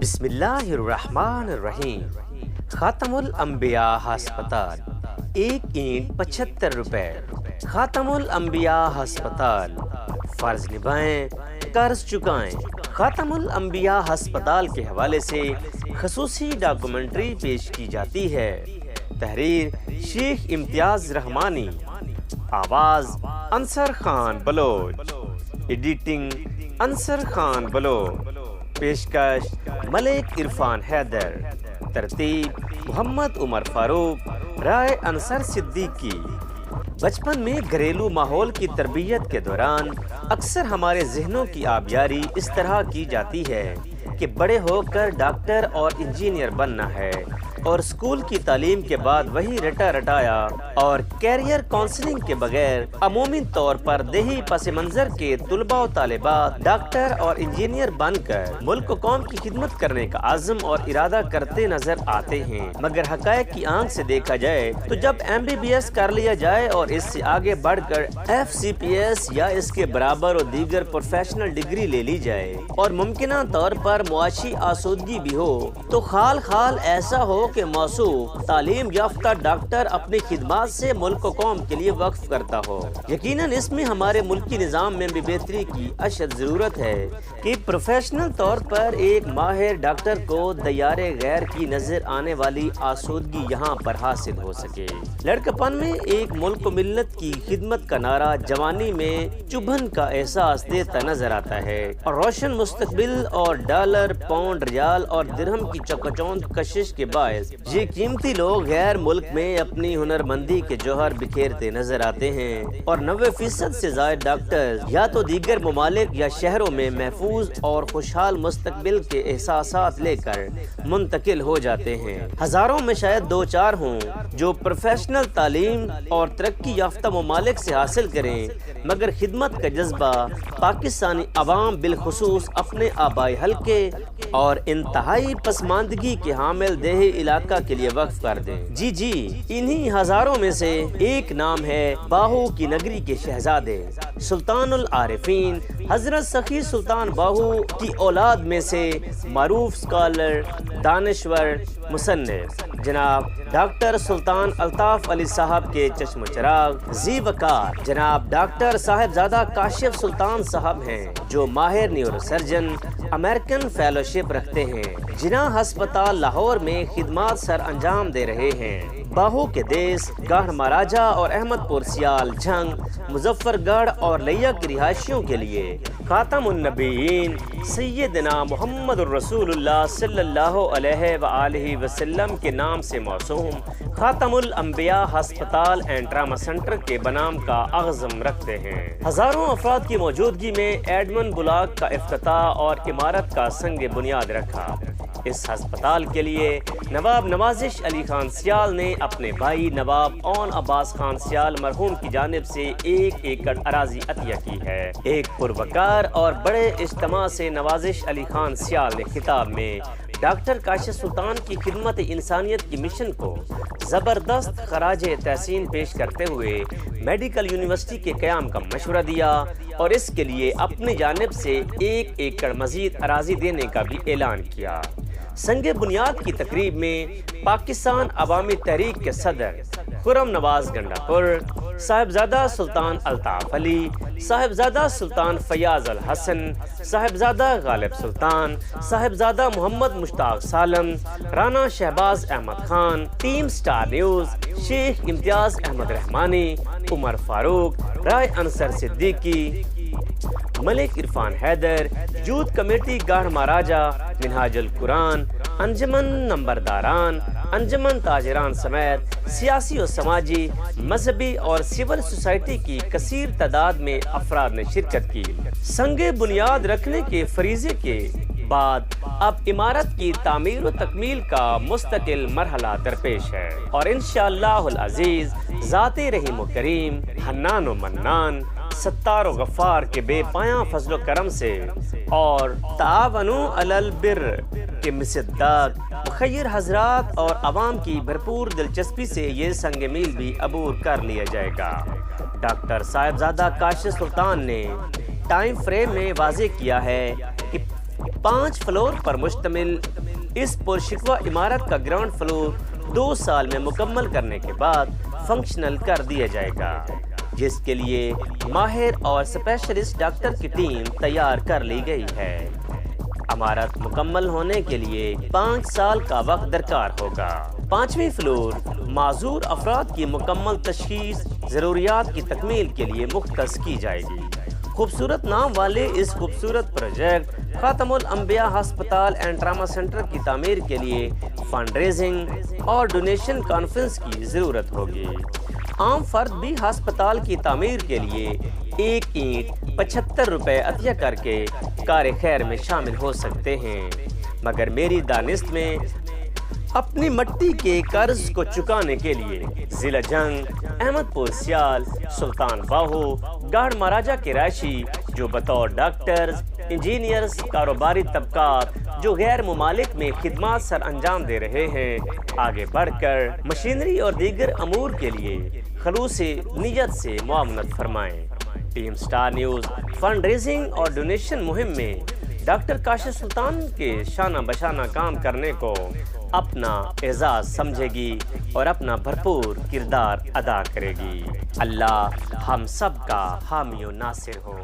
بسم اللہ الرحمن الرحیم۔ خاتم الانبیاء ہسپتال، 1 اینٹ 75 روپے۔ خاتم الانبیاء ہسپتال، فرض نبھائیں، قرض چکائیں۔ خاتم الانبیاء ہسپتال کے حوالے سے خصوصی ڈاکومنٹری پیش کی جاتی ہے۔ تحریر شیخ امتیاز رحمانی، آواز انصر خان بلوچ، ایڈیٹنگ انصر خان بلوچ، پیشکش ملک عرفان حیدر، ترتیب محمد عمر فاروق، رائے انصر صدیقی۔ بچپن میں گھریلو ماحول کی تربیت کے دوران اکثر ہمارے ذہنوں کی آبیاری اس طرح کی جاتی ہے کہ بڑے ہو کر ڈاکٹر اور انجینئر بننا ہے، اور اسکول کی تعلیم کے بعد وہی رٹا رٹایا اور کیریئر کاؤنسلنگ کے بغیر عمومی طور پر دیہی پس منظر کے طلباء و طالبات ڈاکٹر اور انجینئر بن کر ملک و قوم کی خدمت کرنے کا عزم اور ارادہ کرتے نظر آتے ہیں۔ مگر حقائق کی آنکھ سے دیکھا جائے تو جب MBBS کر لیا جائے اور اس سے آگے بڑھ کر FCPS یا اس کے برابر اور دیگر پروفیشنل ڈگری لے لی جائے اور ممکنہ طور پر معاشی آسودگی بھی ہو، تو خال خال ایسا ہو کہ موصوف تعلیم یافتہ ڈاکٹر اپنی خدمات سے ملک و قوم کے لیے وقف کرتا ہو۔ یقیناً اس میں ہمارے ملکی نظام میں بھی بہتری کی اشد ضرورت ہے کہ پروفیشنل طور پر ایک ماہر ڈاکٹر کو دیار غیر کی نظر آنے والی آسودگی یہاں پر حاصل ہو سکے۔ لڑکپن میں ایک ملک و ملت کی خدمت کا نعرہ جوانی میں چبھن کا احساس دیتا نظر آتا ہے، اور روشن مستقبل اور ڈالر، پاؤنڈ، ریال اور درہم کی چکچوند کشش کے باعث یہ قیمتی لوگ غیر ملک میں اپنی ہنرمندی کے جوہر بکھیرتے نظر آتے ہیں، اور 90% سے زائد ڈاکٹر یا تو دیگر ممالک یا شہروں میں محفوظ اور خوشحال مستقبل کے احساسات لے کر منتقل ہو جاتے ہیں۔ ہزاروں میں شاید 2-4 ہوں جو پروفیشنل تعلیم اور ترقی یافتہ ممالک سے حاصل کریں، مگر خدمت کا جذبہ پاکستانی عوام بالخصوص اپنے آبائی حلقے اور انتہائی پسماندگی کے حامل دیہی علاقہ کے لیے وقف کر دیں۔ جی انہی ہزاروں میں سے ایک نام ہے باہو کی نگری کے شہزادے سلطان العارفین حضرت سخی سلطان باہو کی اولاد میں سے معروف اسکالر، دانشور، مصنف جناب ڈاکٹر سلطان الطاف علی صاحب کے چشم و چراغ ذی وقار جناب ڈاکٹر صاحبزادہ کاشف سلطان صاحب ہیں، جو ماہر نیورو سرجن امریکن فیلوشپ رکھتے ہیں، جناح ہسپتال لاہور میں خدمات سر انجام دے رہے ہیں۔ باہو کے دیس گاڑھ مہاراجہ اور احمد پور سیال جھنگ، مظفر گڑھ اور لیا کی رہائشیوں کے لیے خاتم النبیین سیدنا محمد الرسول اللہ صلی اللہ علیہ وآلہ وسلم کے نام سے موسوم خاتم الانبیاء ہسپتال اینڈ ٹراما سینٹر کے بنام کا عزم رکھتے ہیں۔ ہزاروں افراد کی موجودگی میں ایڈمن بلاک کا افتتاح اور عمارت کا سنگ بنیاد رکھا۔ اس ہسپتال کے لیے نواب نوازش علی خان سیال نے اپنے بھائی نواب اون عباس خان سیال مرحوم کی جانب سے 1 ایکڑ اراضی عطیہ کی ہے۔ ایک پروقار اور بڑے اجتماع سے نوازش علی خان سیال نے خطاب میں ڈاکٹر کاشف سلطان کی خدمت انسانیت کی مشن کو زبردست خراج تحسین پیش کرتے ہوئے میڈیکل یونیورسٹی کے قیام کا مشورہ دیا، اور اس کے لیے اپنی جانب سے 1 ایکڑ مزید اراضی دینے کا بھی اعلان کیا۔ سنگ بنیاد کی تقریب میں پاکستان عوامی تحریک کے صدر خرم نواز گنڈا پور، صاحبزادہ سلطان الطاف علی، صاحبزادہ سلطان Fayyaz ul Hassan, Sahibzada Ghalib Sultan, Sahibzada Muhammad Mushtaq Salim, Rana Shahbaz Ahmad Khan, team star News, Sheikh Imtiaz Ahmad Rahmani, Umar Farooq, Rai Ansar Siddiqui, Malik Irfan Haider, youth committee Garh Maharaja, Minhaj ul Quran, انجمن نمبرداران، انجمن تاجران سمیت سیاسی و سماجی، مذہبی اور سول سوسائٹی کی کثیر تعداد میں افراد نے شرکت کی۔ سنگ بنیاد رکھنے کے فریضے کے بعد اب عمارت کی تعمیر و تکمیل کا مستقل مرحلہ درپیش ہے، اور انشاءاللہ العزیز ذات رحیم و کریم، حنان و منان، ستار و غفار کے بے پایاں فضل و کرم سے اور تعاونوا علی البر کے مصداق مخیر حضرات اور عوام کی بھرپور دلچسپی سے یہ سنگ میل بھی عبور کر لیا جائے گا۔ ڈاکٹر صاحبزادہ کاشف سلطان نے ٹائم فریم میں واضح کیا ہے کہ 5 فلور پر مشتمل اس پرشکوہ عمارت کا گراؤنڈ فلور 2 سال میں مکمل کرنے کے بعد فنکشنل کر دیا جائے گا، جس کے لیے ماہر اور اسپیشلسٹ ڈاکٹر کی ٹیم تیار کر لی گئی ہے۔ عمارت مکمل ہونے کے لیے 5 سال کا وقت درکار ہوگا۔ 5ویں فلور معذور افراد کی مکمل تشخیص، ضروریات کی تکمیل کے لیے مختص کی جائے گی۔ خوبصورت نام والے اس خوبصورت پروجیکٹ خاتم الانبیاء ہسپتال اینڈ ٹراما سینٹر کی تعمیر کے لیے فنڈ ریزنگ اور ڈونیشن کانفرنس کی ضرورت ہوگی۔ عام فرد بھی ہسپتال کی تعمیر کے لیے 1 اینٹ 75 روپے عطیہ کر کے کار خیر میں شامل ہو سکتے ہیں، مگر میری دانست میں اپنی مٹی کے قرض کو چکانے کے لیے ضلع جنگ، احمد پور سیال، سلطان باہو، گاڑھ مہاراجہ کے رہائشی جو بطور ڈاکٹرز، انجینئرز، کاروباری طبقات جو غیر ممالک میں خدمات سر انجام دے رہے ہیں، آگے بڑھ کر مشینری اور دیگر امور کے لیے خلوص نیت سے معاونت فرمائیں۔ Team star news fund raising اور ڈونیشن مہم میں ڈاکٹر کاشف سلطان کے شانہ بشانہ کام کرنے کو اپنا اعزاز سمجھے گی اور اپنا بھرپور کردار ادا کرے گی۔ اللہ ہم سب کا حامی و ناصر ہو۔